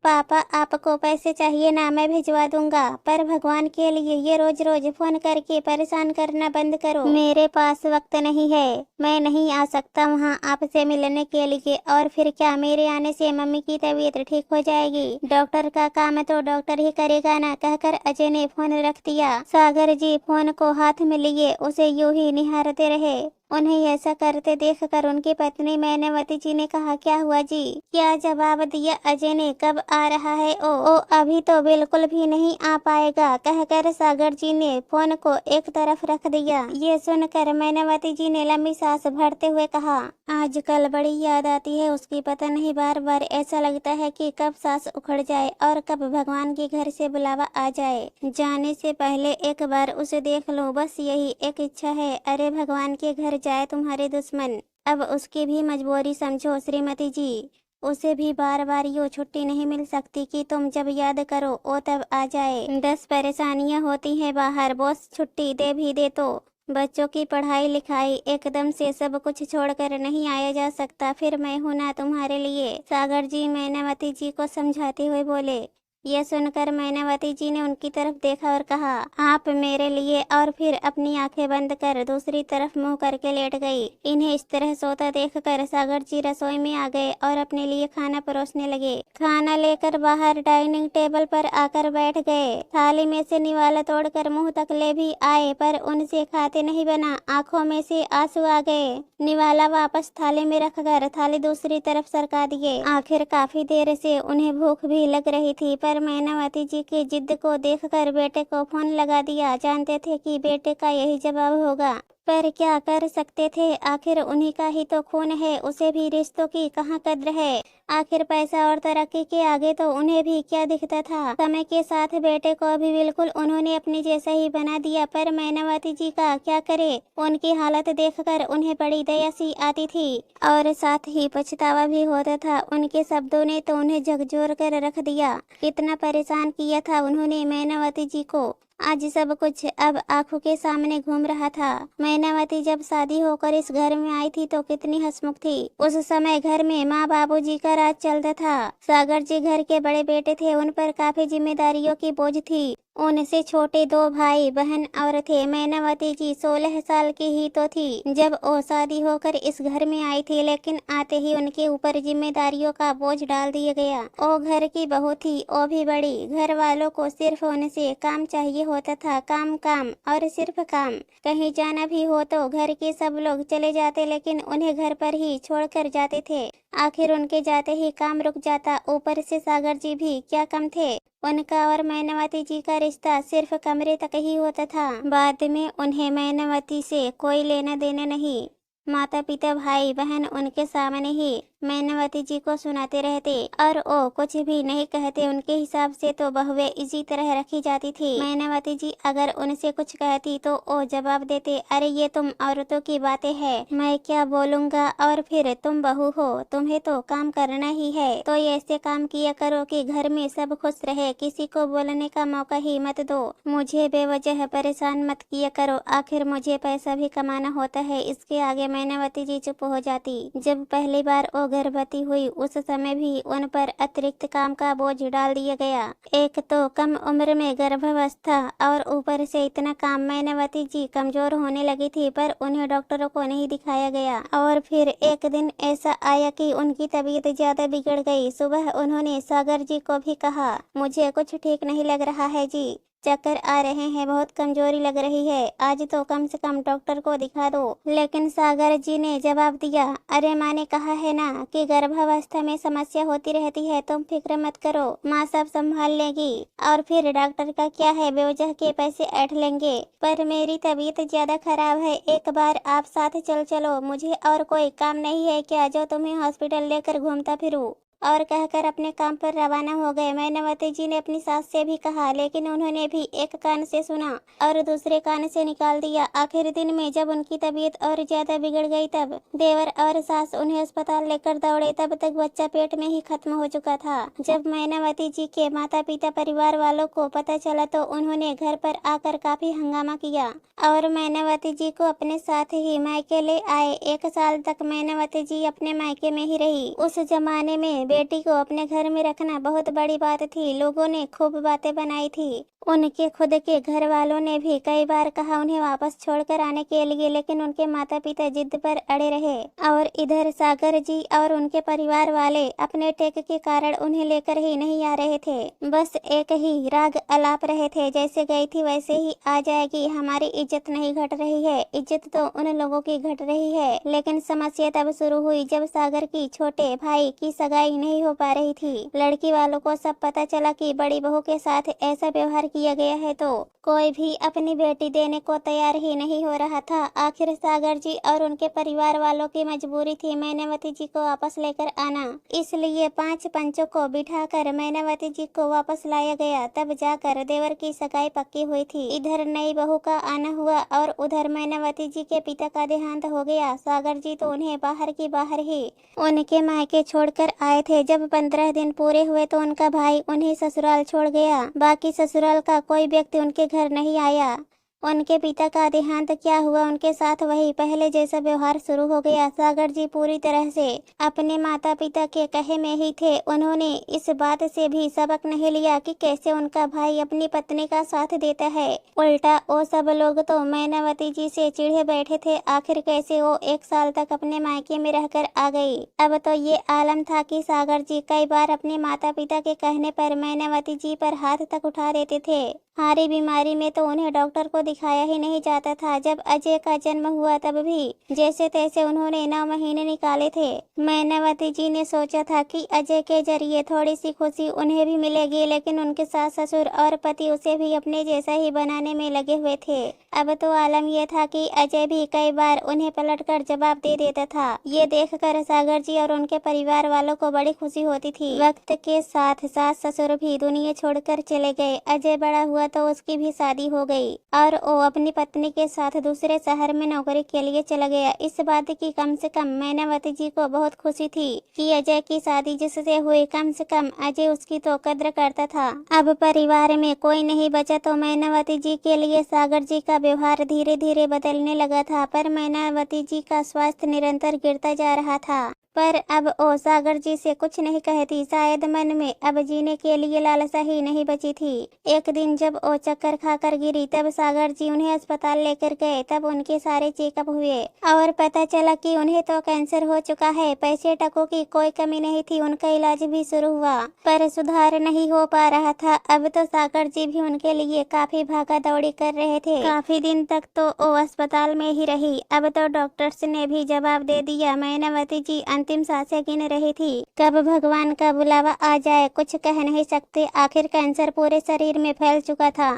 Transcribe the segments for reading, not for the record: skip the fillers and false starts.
पापा आपको पैसे चाहिए ना, मैं भिजवा दूंगा, पर भगवान के लिए ये रोज रोज फोन करके परेशान करना बंद करो। मेरे पास वक्त नहीं है, मैं नहीं आ सकता वहाँ आपसे मिलने के लिए। और फिर क्या, मेरे आने से मम्मी की तबीयत ठीक हो जाएगी? डॉक्टर का काम तो डॉक्टर ही करेगा ना, कहकर अजय ने फोन रख दिया। सागर जी फोन को हाथ में लिए उसे यूं ही निहारते रहे। उन्हें ऐसा करते देखकर उनकी पत्नी मैनावती जी ने कहा, क्या हुआ जी? क्या जवाब दिया अजय ने, कब आ रहा है? ओ अभी तो बिल्कुल भी नहीं आ पाएगा, कहकर सागर जी ने फोन को एक तरफ रख दिया। ये सुनकर मैनावती जी ने लंबी सांस भरते हुए कहा, आजकल बड़ी याद आती है उसकी, पता नहीं बार बार ऐसा लगता है कि कब सांस उखड़ जाए और कब भगवान के घर से बुलावा आ जाए, जाने से पहले एक बार उसे देख लो, बस यही एक इच्छा है। अरे भगवान के घर जाए तुम्हारे दुश्मन, अब उसकी भी मजबूरी समझो श्रीमती जी, उसे भी बार बार यूँ छुट्टी नहीं मिल सकती कि तुम जब याद करो वो तब आ जाए। 10 परेशानियां होती हैं बाहर, बॉस छुट्टी दे भी दे तो बच्चों की पढ़ाई लिखाई, एकदम से सब कुछ छोड़कर नहीं आया जा सकता। फिर मैं हूं ना तुम्हारे लिए। सागर जी मैनावती जी को समझाते हुए बोले। यह सुनकर मैनावती जी ने उनकी तरफ देखा और कहा, आप मेरे लिए, और फिर अपनी आंखें बंद कर दूसरी तरफ मुंह करके लेट गई। इन्हें इस तरह सोता देखकर सागर जी रसोई में आ गए और अपने लिए खाना परोसने लगे। खाना लेकर बाहर डाइनिंग टेबल पर आकर बैठ गए। थाली में से निवाला तोड़कर मुंह तक ले भी आए, पर उनसे खाते नहीं बना, आंखों में से आंसू आ गए। निवाला वापस थाली में रखकर थाली दूसरी तरफ सरका दिए। आखिर काफी देर से उन्हें भूख भी लग रही थी, पर मैनावती जी की जिद को देखकर बेटे को फोन लगा दिया। जानते थे कि बेटे का यही जवाब होगा, पर क्या कर सकते थे, आखिर उन्हीं का ही तो खून है, उसे भी रिश्तों की कहाँ कद्र है। आखिर पैसा और तरक्की के आगे तो उन्हें भी क्या दिखता था। समय के साथ बेटे को भी बिल्कुल उन्होंने अपने जैसा ही बना दिया, पर मैनावती जी का क्या करे, उनकी हालत देखकर उन्हें बड़ी दया सी आती थी और साथ ही पछतावा भी होता था। उनके शब्दों ने तो उन्हें झकझोर कर रख दिया। कितना परेशान किया था उन्होंने मैनावती जी को, आज सब कुछ अब आंखों के सामने घूम रहा था। मैनावती जब शादी होकर इस घर में आई थी तो कितनी हंसमुख थी। उस समय घर में माँ बाबूजी का राज चलता था। सागर जी घर के बड़े बेटे थे, उन पर काफी जिम्मेदारियों की बोझ थी। उनसे छोटे 2 भाई बहन और थे। मैनावती जी 16 साल की ही तो थी जब वो शादी होकर इस घर में आई थी, लेकिन आते ही उनके ऊपर जिम्मेदारियों का बोझ डाल दिया गया। वो घर की बहू थी, वो भी बड़ी। घर वालों को सिर्फ उनसे काम चाहिए होता था, काम काम और सिर्फ काम। कहीं जाना भी हो तो घर के सब लोग चले जाते, लेकिन उन्हें घर पर ही छोड़कर जाते थे। आखिर उनके जाते ही काम रुक जाता। ऊपर से सागर जी भी क्या कम थे। उनका और मैनावती जी का रिश्ता सिर्फ कमरे तक ही होता था। बाद में उन्हें मैनावती से कोई लेना देना नहीं। माता पिता भाई बहन उनके सामने ही मैनावती जी को सुनाते रहते और वो कुछ भी नहीं कहते। उनके हिसाब से तो बहुएं इसी तरह रखी जाती थी। मैनावती जी अगर उनसे कुछ कहती तो वो जवाब देते, अरे ये तुम औरतों की बातें हैं, मैं क्या बोलूँगा, और फिर तुम बहू हो, तुम्हें तो काम करना ही है, तो ऐसे काम किया करो कि घर में सब खुश रहे, किसी को बोलने का मौका ही मत दो, मुझे बेवजह परेशान मत किया करो, आखिर मुझे पैसा भी कमाना होता है। इसके आगे मैनावती जी चुप हो जाती। जब पहली बार वो गर्भवती हुई उस समय भी उन पर अतिरिक्त काम का बोझ डाल दिया गया। एक तो कम उम्र में गर्भावस्था और ऊपर से इतना काम। मैनावती जी कमजोर होने लगी थी, पर उन्हें डॉक्टरों को नहीं दिखाया गया। और फिर एक दिन ऐसा आया कि उनकी तबीयत ज्यादा बिगड़ गई। सुबह उन्होंने सागर जी को भी कहा, मुझे कुछ ठीक नहीं लग रहा है जी, चक्कर आ रहे हैं, बहुत कमजोरी लग रही है, आज तो कम से कम डॉक्टर को दिखा दो। लेकिन सागर जी ने जवाब दिया, अरे माँ ने कहा है ना कि गर्भावस्था में समस्या होती रहती है, तुम फिक्र मत करो, माँ सब संभाल लेगी, और फिर डॉक्टर का क्या है, बेवजह के पैसे ऐंठ लेंगे। पर मेरी तबीयत ज्यादा खराब है, एक बार आप साथ चल चलो, मुझे और कोई काम नहीं है क्या जो तुम्हें हॉस्पिटल लेकर घूमता फिरूं। और कहकर अपने काम पर रवाना हो गए। मैनावती जी ने अपनी सास से भी कहा, लेकिन उन्होंने भी एक कान से सुना और दूसरे कान से निकाल दिया। आखिर दिन में जब उनकी तबीयत और ज्यादा बिगड़ गई, तब देवर और सास उन्हें अस्पताल लेकर दौड़े। तब तक बच्चा पेट में ही खत्म हो चुका था। जब मैनावती जी के माता पिता परिवार वालों को पता चला तो उन्होंने घर पर आकर काफी हंगामा किया और मैनावती जी को अपने साथ ही मायके ले आए। 1 साल तक मैनावती जी अपने मायके में ही रही। उस जमाने में बेटी को अपने घर में रखना बहुत बड़ी बात थी। लोगों ने खूब बातें बनाई थी। उनके खुद के घर वालों ने भी कई बार कहा उन्हें वापस छोड़कर आने के लिए, लेकिन उनके माता पिता जिद पर अड़े रहे। और इधर सागर जी और उनके परिवार वाले अपने टेक के कारण उन्हें लेकर ही नहीं आ रहे थे। बस एक ही राग अलाप रहे थे, जैसे गई थी वैसे ही आ जाएगी। हमारी इज्जत नहीं घट रही है, इज्जत तो उन लोगों की घट रही है। लेकिन समस्या तब शुरू हुई जब सागर की छोटे भाई की सगाई नहीं हो पा रही थी। लड़की वालों को सब पता चला कि बड़ी बहू के साथ ऐसा व्यवहार किया गया है तो कोई भी अपनी बेटी देने को तैयार ही नहीं हो रहा था। आखिर सागर जी और उनके परिवार वालों की मजबूरी थी मैनावती जी को वापस लेकर आना। इसलिए 5 पंचों को बिठाकर मैनावती जी को वापस लाया गया। तब जाकर देवर की सगाई पक्की हुई थी। इधर नई बहू का आना हुआ और उधर मैनावती जी के पिता का देहांत हो गया। सागर जी तो उन्हें बाहर की बाहर ही उनके मायके छोड़कर आए थे। जब 15 दिन पूरे हुए तो उनका भाई उन्हें ससुराल छोड़ गया। बाकी ससुराल का कोई व्यक्ति उनके घर नहीं आया। उनके पिता का देहांत क्या हुआ, उनके साथ वही पहले जैसा व्यवहार शुरू हो गया। सागर जी पूरी तरह से अपने माता पिता के कहे में ही थे। उन्होंने इस बात से भी सबक नहीं लिया कि कैसे उनका भाई अपनी पत्नी का साथ देता है। उल्टा वो सब लोग तो मैनावती जी से चिढ़े बैठे थे। आखिर कैसे वो 1 साल तक अपने मायके में रहकर आ गई। अब तो ये आलम था कि सागर जी कई बार अपने माता पिता के कहने पर मैनावती जी पर हाथ तक उठा देते थे। हारी बीमारी में तो उन्हें डॉक्टर को दिखाया ही नहीं जाता था। जब अजय का जन्म हुआ तब भी जैसे तैसे उन्होंने 9 महीने निकाले थे। मैनावती जी ने सोचा था कि अजय के जरिए थोड़ी सी खुशी उन्हें भी मिलेगी, लेकिन उनके सास ससुर और पति उसे भी अपने जैसा ही बनाने में लगे हुए थे। अब तो आलम यह था कि अजय भी कई बार उन्हें पलटकर जवाब दे देता था। ये देखकर सागर जी और उनके परिवार वालों को बड़ी खुशी होती थी। वक्त के साथ सास ससुर भी दुनिया छोड़कर चले गए। अजय बड़ा हुआ तो उसकी भी शादी हो गई और वो अपनी पत्नी के साथ दूसरे शहर में नौकरी के लिए चला गया। इस बात की कम से कम मैनावती जी को बहुत खुशी थी कि अजय की शादी जिससे हुई, कम से कम अजय उसकी तो कद्र करता था। अब परिवार में कोई नहीं बचा तो मैनावती जी के लिए सागर जी का व्यवहार धीरे धीरे बदलने लगा था। पर मैनावती जी का स्वास्थ्य निरंतर गिरता जा रहा था। पर अब वो सागर जी से कुछ नहीं कहती। शायद मन में अब जीने के लिए लालसा ही नहीं बची थी। एक दिन जब वो चक्कर खाकर गिरी तब सागर जी उन्हें अस्पताल लेकर गए। तब उनके सारे चेकअप हुए और पता चला कि उन्हें तो कैंसर हो चुका है। पैसे टकों की कोई कमी नहीं थी। उनका इलाज भी शुरू हुआ पर सुधार नहीं हो पा रहा था। अब तो सागर जी भी उनके लिए काफी भागा दौड़ी कर रहे थे। काफी दिन तक तो वो अस्पताल में ही रही। अब तो डॉक्टर्स ने भी जवाब दे दिया। मैनावती जी अंतिम सांसें गिन रही थी। कब भगवान का बुलावा आ जाए कुछ कह नहीं सकते। आखिर कैंसर पूरे शरीर में फैल चुका था।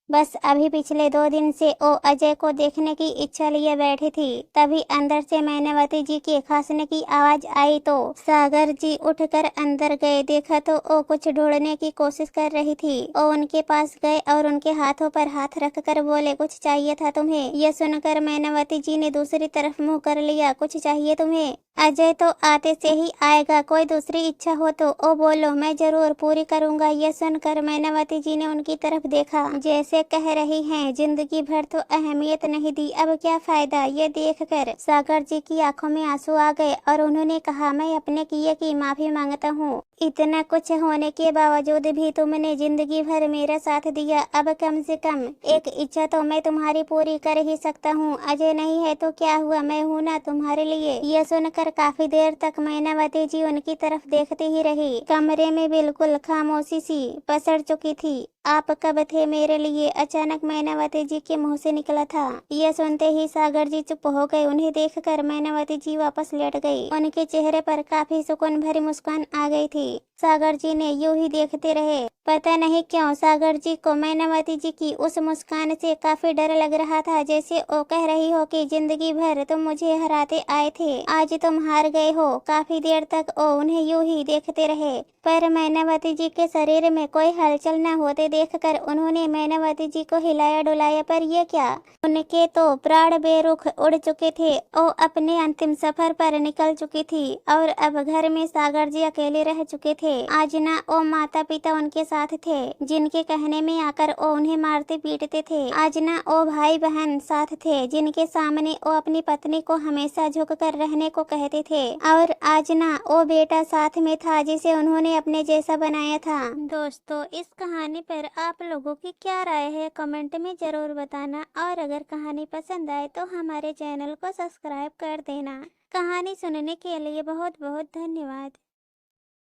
बस अभी पिछले 2 दिन से वो अजय को देखने की इच्छा लिए बैठी थी। तभी अंदर से मैनावती जी के खांसने की आवाज आई तो सागर जी उठकर अंदर गए। देखा तो वो कुछ ढूंढने की कोशिश कर रही थी। वो उनके पास गए और उनके हाथों पर हाथ रखकर बोले, कुछ चाहिए था तुम्हें? यह सुनकर मैनावती जी ने दूसरी तरफ मुंह कर लिया। कुछ चाहिए तुम्हें? अजय तो आते से ही आएगा। कोई दूसरी इच्छा हो तो ओ बोलो, मैं जरूर पूरी करूंगा। यह सुनकर मैनावती जी ने उनकी तरफ देखा, जैसे कह रही हैं जिंदगी भर तो अहमियत नहीं दी, अब क्या फायदा। ये देखकर सागर जी की आंखों में आंसू आ गए और उन्होंने कहा, मैं अपने किए की माफी मांगता हूँ। इतना कुछ होने के बावजूद भी तुमने जिंदगी भर मेरा साथ दिया। अब कम से कम एक इच्छा तो मैं तुम्हारी पूरी कर ही सकता हूँ। अजय नहीं है तो क्या हुआ, मैं हूँ ना तुम्हारे लिए। यह सुनकर काफी देर तक मैनावती जी उनकी तरफ देखती ही रही। कमरे में बिल्कुल खामोशी सी पसर चुकी थी। आप कब थे मेरे लिए? अचानक मैनावती जी के मुंह से निकला था। यह सुनते ही सागर जी चुप हो गए। उन्हें देखकर मैनावती जी वापस लेट गई। उनके चेहरे पर काफी सुकून भरी मुस्कान आ गई थी। सागर जी ने यूं ही देखते रहे। पता नहीं क्यों सागर जी को मैनावती जी की उस मुस्कान से काफी डर लग रहा था, जैसे वो कह रही हो कि जिंदगी भर तुम मुझे हराते आए थे, आज तुम हार गए हो। काफी देर तक वो उन्हें यूं ही देखते रहे, पर मैनावती जी के शरीर में कोई हलचल न होते देखकर उन्होंने मैनावती जी को हिलाया डुलाया। पर ये क्या, उनके तो प्राण बेरुख उड़ चुके थे। वो अपने अंतिम सफर पर निकल चुकी थी और अब घर में सागर जी अकेले रह चुके थे। थे। आज ना वो माता पिता उनके साथ थे, जिनके कहने में आकर वो उन्हें मारते पीटते थे। आज ना वो भाई बहन साथ थे, जिनके सामने वो अपनी पत्नी को हमेशा झुक कर रहने को कहते थे। और आज ना वो बेटा साथ में था जिसे उन्होंने अपने जैसा बनाया था। दोस्तों, इस कहानी पर आप लोगों की क्या राय है कमेंट में जरूर बताना, और अगर कहानी पसंद आए तो हमारे चैनल को सब्सक्राइब कर देना। कहानी सुनने के लिए बहुत बहुत धन्यवाद।